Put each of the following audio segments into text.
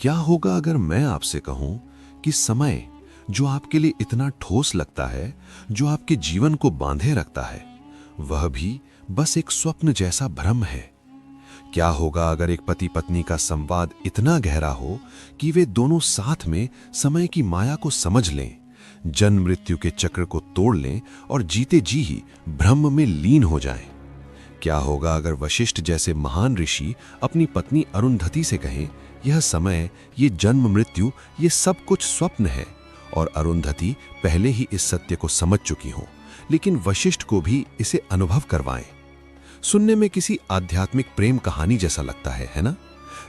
क्या होगा अगर मैं आपसे कहूं कि समय जो आपके लिए इतना ठोस लगता है, जो आपके जीवन को बांधे रखता है, वह भी बस एक स्वप्न जैसा भ्रम है। क्या होगा अगर एक पति पत्नी का संवाद इतना गहरा हो कि वे दोनों साथ में समय की माया को समझ लें, जन्म मृत्यु के चक्र को तोड़ लें और जीते जी ही ब्रह्म में लीन हो जाएं? क्या होगा अगर वशिष्ठ जैसे महान ऋषि अपनी पत्नी अरुंधति से कहें, यह समय, ये जन्म मृत्यु, ये सब कुछ स्वप्न है, और अरुंधति पहले ही इस सत्य को समझ चुकी हो, लेकिन वशिष्ठ को भी इसे अनुभव करवाएं? सुनने में किसी आध्यात्मिक प्रेम कहानी जैसा लगता है ना?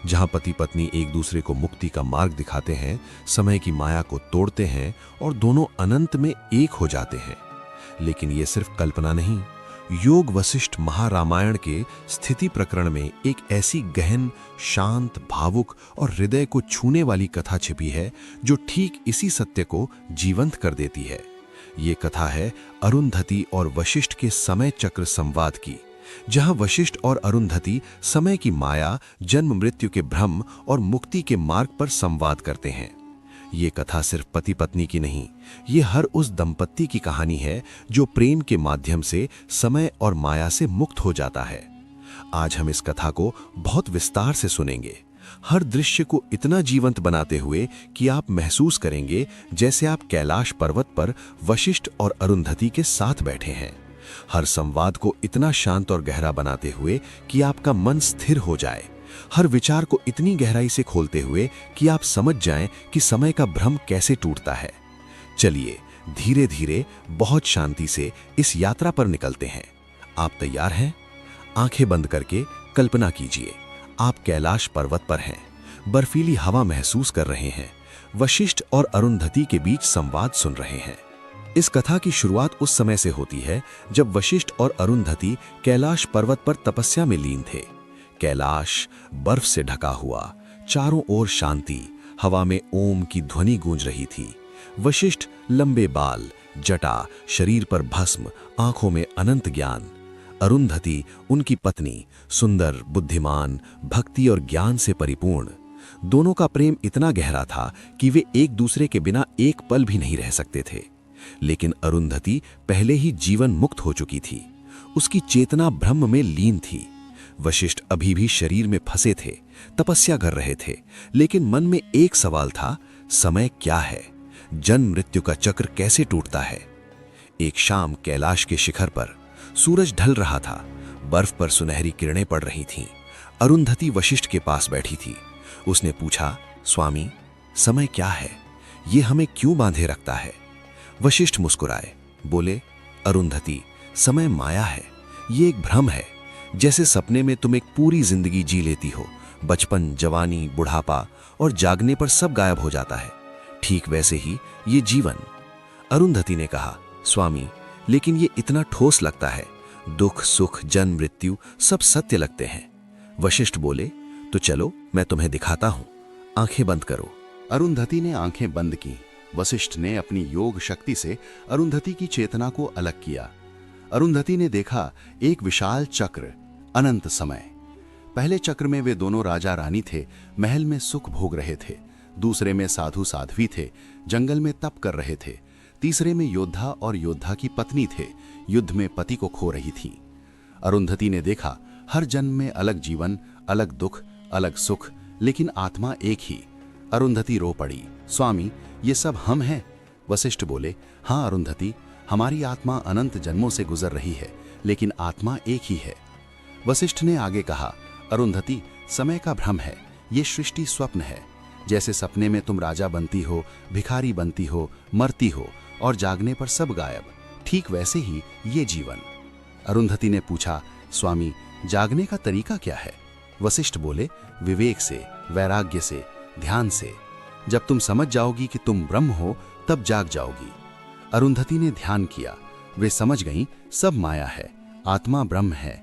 जहां पति पत्नी एक दूसरे को मुक्ति का मार्ग दिखाते हैं, समय की माया को तोड़ते हैं और दोनों अनंत में एक हो जाते हैं। लेकिन ये सिर्फ कल्पना नहीं, योग वशिष्ठ महारामायण के स्थिति प्रकरण में एक ऐसी गहन, शांत, भावुक और हृदय को छूने वाली कथा छिपी है जो ठीक इसी सत्य को जीवंत कर देती है। ये कथा है अरुंधति और वशिष्ठ के समय चक्र संवाद की, जहां वशिष्ठ और अरुंधति समय की माया, जन्म मृत्यु के भ्रम और मुक्ति के मार्ग पर संवाद करते हैं। ये कथा सिर्फ पति पत्नी की नहीं, ये हर उस दंपत्ति की कहानी है जो प्रेम के माध्यम से समय और माया से मुक्त हो जाता है। आज हम इस कथा को बहुत विस्तार से सुनेंगे, हर दृश्य को इतना जीवंत बनाते हुए कि आप महसूस करेंगे जैसे आप कैलाश पर्वत पर वशिष्ठ और अरुंधति के साथ बैठे हैं। हर संवाद को इतना शांत और गहरा बनाते हुए कि आपका मन स्थिर हो जाए, हर विचार को इतनी गहराई से खोलते हुए कि आप समझ जाएं कि समय का भ्रम कैसे टूटता है। चलिए धीरे धीरे, बहुत शांति से इस यात्रा पर निकलते हैं। आप तैयार हैं? आंखें बंद करके कल्पना कीजिए, आप कैलाश पर्वत पर हैं, बर्फीली हवा महसूस कर रहे हैं, वशिष्ठ और अरुंधति के बीच संवाद सुन रहे हैं। इस कथा की शुरुआत उस समय से होती है जब वशिष्ठ और अरुंधति कैलाश पर्वत पर तपस्या में लीन थे। कैलाश बर्फ से ढका हुआ, चारों ओर शांति, हवा में ओम की ध्वनि गूंज रही थी। वशिष्ठ लंबे बाल, जटा, शरीर पर भस्म, आंखों में अनंत ज्ञान। अरुंधति उनकी पत्नी, सुंदर, बुद्धिमान, भक्ति और ज्ञान से परिपूर्ण। दोनों का प्रेम इतना गहरा था कि वे एक दूसरे के बिना एक पल भी नहीं रह सकते थे। लेकिन अरुंधति पहले ही जीवन मुक्त हो चुकी थी, उसकी चेतना ब्रह्म में लीन थी। वशिष्ठ अभी भी शरीर में फंसे थे, तपस्या कर रहे थे, लेकिन मन में एक सवाल था, समय क्या है, जन्म मृत्यु का चक्र कैसे टूटता है। एक शाम कैलाश के शिखर पर सूरज ढल रहा था, बर्फ पर सुनहरी किरणें पड़ रही थीं। अरुंधति वशिष्ठ के पास बैठी थी। उसने पूछा, स्वामी, समय क्या है, ये हमें क्यों बांधे रखता है? वशिष्ठ मुस्कुराए, बोले, अरुंधति, समय माया है, ये एक भ्रम है। जैसे सपने में तुम एक पूरी जिंदगी जी लेती हो, बचपन, जवानी, बुढ़ापा और जागने पर सब गायब हो जाता है, ठीक वैसे ही ये जीवन। अरुंधति ने कहा, स्वामी, लेकिन ये इतना ठोस लगता है, दुख, सुख, जन्म मृत्यु सब सत्य लगते हैं। वशिष्ठ बोले, तो चलो मैं तुम्हें दिखाता हूं, आंखें बंद करो। अरुंधति ने आंखें बंद की। वशिष्ठ ने अपनी योग शक्ति से अरुंधति की चेतना को अलग किया। अरुंधति ने देखा एक विशाल चक्र, अनंत समय। पहले चक्र में वे दोनों राजा रानी थे, महल में सुख भोग रहे थे। दूसरे में साधु साध्वी थे, जंगल में तप कर रहे थे। तीसरे में योद्धा और योद्धा की पत्नी थे, युद्ध में पति को खो रही थी। अरुंधति ने देखा हर जन्म में अलग जीवन, अलग दुख, अलग सुख, लेकिन आत्मा एक ही। अरुंधति रो पड़ी, स्वामी, ये सब हम हैं? वशिष्ठ बोले, हाँ अरुंधति, हमारी आत्मा अनंत जन्मों से गुजर रही है, लेकिन आत्मा एक ही है। वशिष्ठ ने आगे कहा, अरुंधति, समय का भ्रम है, ये सृष्टि स्वप्न है। जैसे सपने में तुम राजा बनती हो, भिखारी बनती हो, मरती हो और जागने पर सब गायब, ठीक वैसे ही ये जीवन। अरुंधति ने पूछा, स्वामी, जागने का तरीका क्या है? वशिष्ठ बोले, विवेक से, वैराग्य से, ध्यान से। जब तुम समझ जाओगी कि तुम ब्रह्म हो, तब जाग जाओगी। अरुंधति ने ध्यान किया, वे समझ गईं सब माया है, आत्मा ब्रह्म है।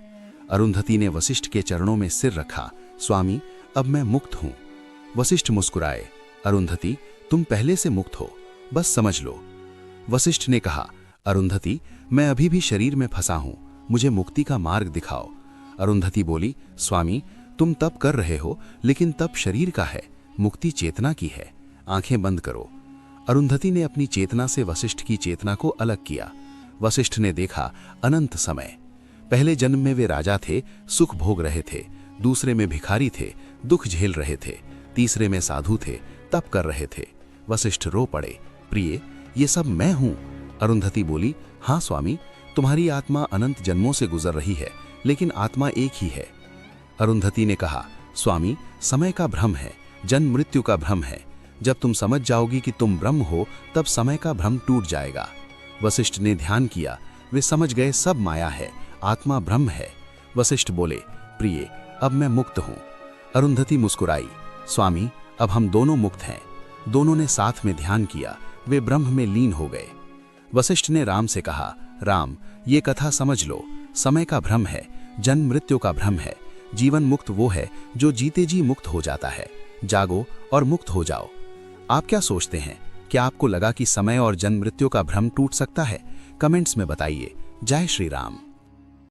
अरुंधति ने वशिष्ठ के चरणों में सिर रखा, स्वामी, अब मैं मुक्त हूं। वशिष्ठ मुस्कुराए, अरुंधति, तुम पहले से मुक्त हो, बस समझ लो। वशिष्ठ ने कहा, अरुंधति, मैं अभी भी शरीर में फंसा हूं, मुझे मुक्ति का मार्ग दिखाओ। अरुंधति बोली, स्वामी, तुम तप कर रहे हो, लेकिन तप शरीर का है, मुक्ति चेतना की है, आंखें बंद करो। अरुंधति ने अपनी चेतना से वशिष्ठ की चेतना को अलग किया। वशिष्ठ ने देखा अनंत समय। पहले जन्म में वे राजा थे, सुख भोग रहे थे। दूसरे में भिखारी थे, दुख झेल रहे थे। तीसरे में साधु थे, तप कर रहे थे। वशिष्ठ रो पड़े, प्रिय, ये सब मैं हूं। अरुंधति बोली, हाँ स्वामी, तुम्हारी आत्मा अनंत जन्मों से गुजर रही है, लेकिन आत्मा एक ही है। अरुंधति ने कहा, स्वामी, समय का भ्रम है, जन्म मृत्यु का भ्रम है। जब तुम समझ जाओगी कि तुम ब्रह्म हो, तब समय का भ्रम टूट जाएगा। वशिष्ठ ने ध्यान किया, वे समझ गए सब माया है, आत्मा ब्रह्म है। वशिष्ठ बोले, प्रिय, अब मैं मुक्त हूं। अरुंधति मुस्कुराई, स्वामी, अब हम दोनों मुक्त हैं। दोनों ने साथ में ध्यान किया, वे ब्रह्म में लीन हो गए। वशिष्ठ ने राम से कहा, राम, ये कथा समझ लो, समय का भ्रम है, जन्म मृत्यु का भ्रम है। जीवन मुक्त वो है जो जीते जी मुक्त हो जाता है। जागो और मुक्त हो जाओ। आप क्या सोचते हैं? क्या आपको लगा कि समय और जन्म मृत्यु का भ्रम टूट सकता है? कमेंट्स में बताइए। जय श्री राम।